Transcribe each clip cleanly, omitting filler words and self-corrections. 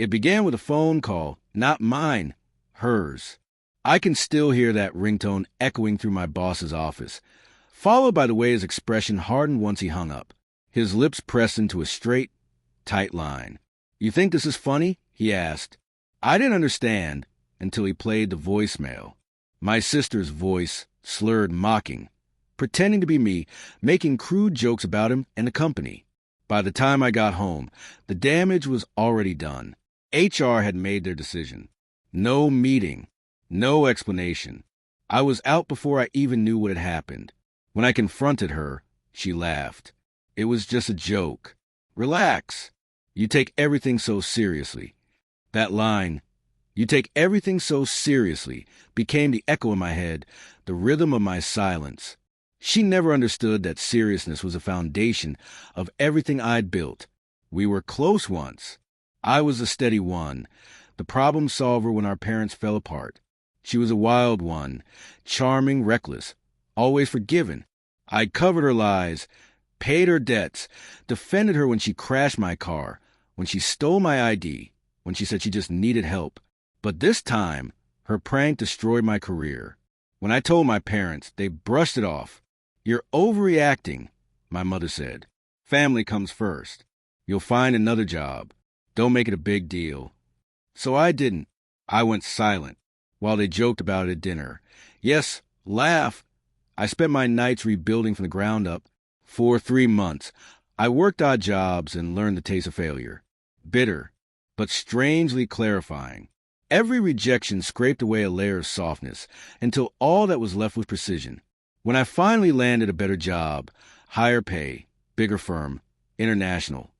It began with a phone call, not mine, hers. I can still hear that ringtone echoing through my boss's office, followed by the way his expression hardened once he hung up. His lips pressed into a straight, tight line. "You think this is funny?" he asked. I didn't understand until he played the voicemail. My sister's voice, slurred, mocking, pretending to be me, making crude jokes about him and the company. By the time I got home, the damage was already done. HR had made their decision. No meeting, no explanation. I was out before I even knew what had happened. When I confronted her, she laughed. It was just a joke. Relax. You take everything so seriously. That line, "You take everything so seriously," became the echo in my head, the rhythm of my silence. She never understood that seriousness was a foundation of everything I'd built. We were close once. I was the steady one, the problem solver when our parents fell apart. She was a wild one, charming, reckless, always forgiving. I covered her lies, paid her debts, defended her when she crashed my car, when she stole my ID, when she said she just needed help. But this time, her prank destroyed my career. When I told my parents, they brushed it off. "You're overreacting," my mother said. "Family comes first. You'll find another job. Don't make it a big deal." So I didn't. I went silent while they joked about it at dinner. Yes, laugh. I spent my nights rebuilding from the ground up. For 3 months, I worked odd jobs and learned the taste of failure. Bitter, but strangely clarifying. Every rejection scraped away a layer of softness until all that was left was precision. When I finally landed a better job, higher pay, bigger firm, international,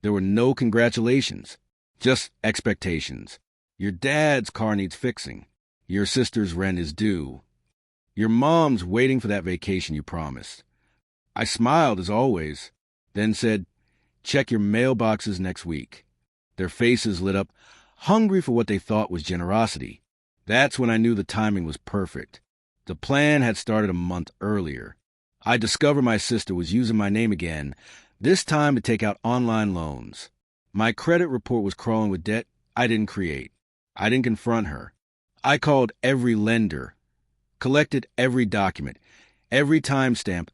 there were no congratulations, just expectations. Your dad's car needs fixing. Your sister's rent is due. Your mom's waiting for that vacation you promised. I smiled as always, then said, "Check your mailboxes next week." Their faces lit up, hungry for what they thought was generosity. That's when I knew the timing was perfect. The plan had started a month earlier. I discovered my sister was using my name again, this time to take out online loans. My credit report was crawling with debt I didn't create. I didn't confront her. I called every lender, collected every document, every timestamp,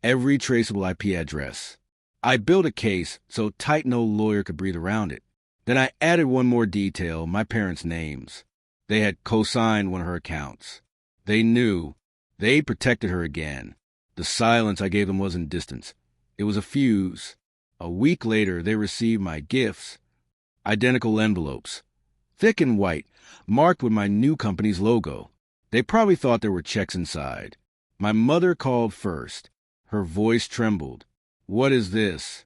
every traceable IP address. I built a case so tight no lawyer could breathe around it. Then I added one more detail, my parents' names. They had co-signed one of her accounts. They knew. They protected her again. The silence I gave them wasn't distance. It was a fuse. A week later, they received my gifts. Identical envelopes. Thick and white, marked with my new company's logo. They probably thought there were checks inside. My mother called first. Her voice trembled. "What is this?"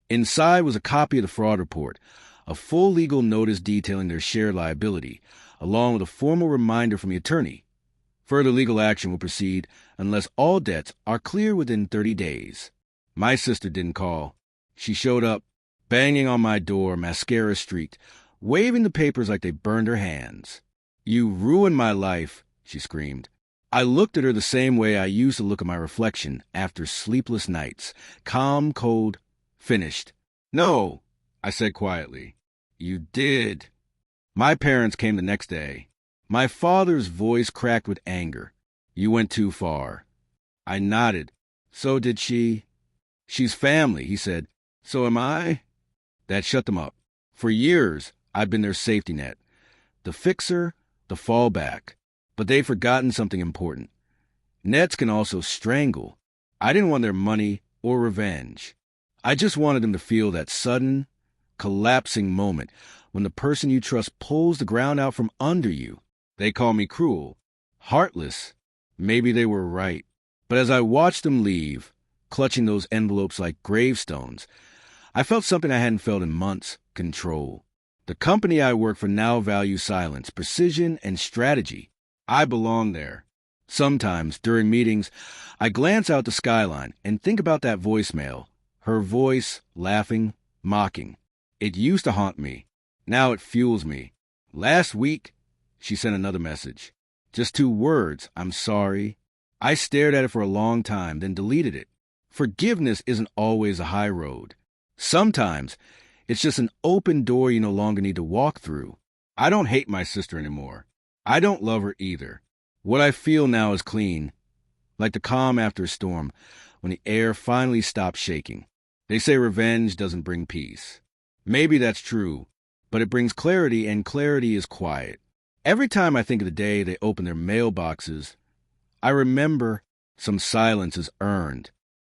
Inside was a copy of the fraud report, a full legal notice detailing their shared liability, along with a formal reminder from the attorney. Further legal action will proceed unless all debts are clear within 30 days. My sister didn't call. She showed up, banging on my door, mascara streaked, waving the papers like they burned her hands. "You ruined my life," she screamed. I looked at her the same way I used to look at my reflection after sleepless nights, calm, cold, finished. "No," I said quietly. "You did." My parents came the next day. My father's voice cracked with anger. "You went too far." I nodded. "So did she." "She's family," he said. "So am I." That shut them up. For years, I'd been their safety net. The fixer, the fallback. But they'd forgotten something important. Nets can also strangle. I didn't want their money or revenge. I just wanted them to feel that sudden, collapsing moment when the person you trust pulls the ground out from under you. They call me cruel, heartless. Maybe they were right. But as I watched them leave, clutching those envelopes like gravestones, I felt something I hadn't felt in months: control. The company I work for now values silence, precision, and strategy. I belong there. Sometimes, during meetings, I glance out the skyline and think about that voicemail, her voice, laughing, mocking. It used to haunt me. Now it fuels me. Last week, she sent another message. Just 2 words, "I'm sorry." I stared at it for a long time, then deleted it. Forgiveness isn't always a high road. Sometimes, It's just an open door you no longer need to walk through. I don't hate my sister anymore. I don't love her either. What I feel now is clean, like the calm after a storm, when the air finally stops shaking. They say revenge doesn't bring peace. Maybe that's true, but it brings clarity, and clarity is quiet. Every time I think of the day they open their mailboxes, I remember some silence is earned.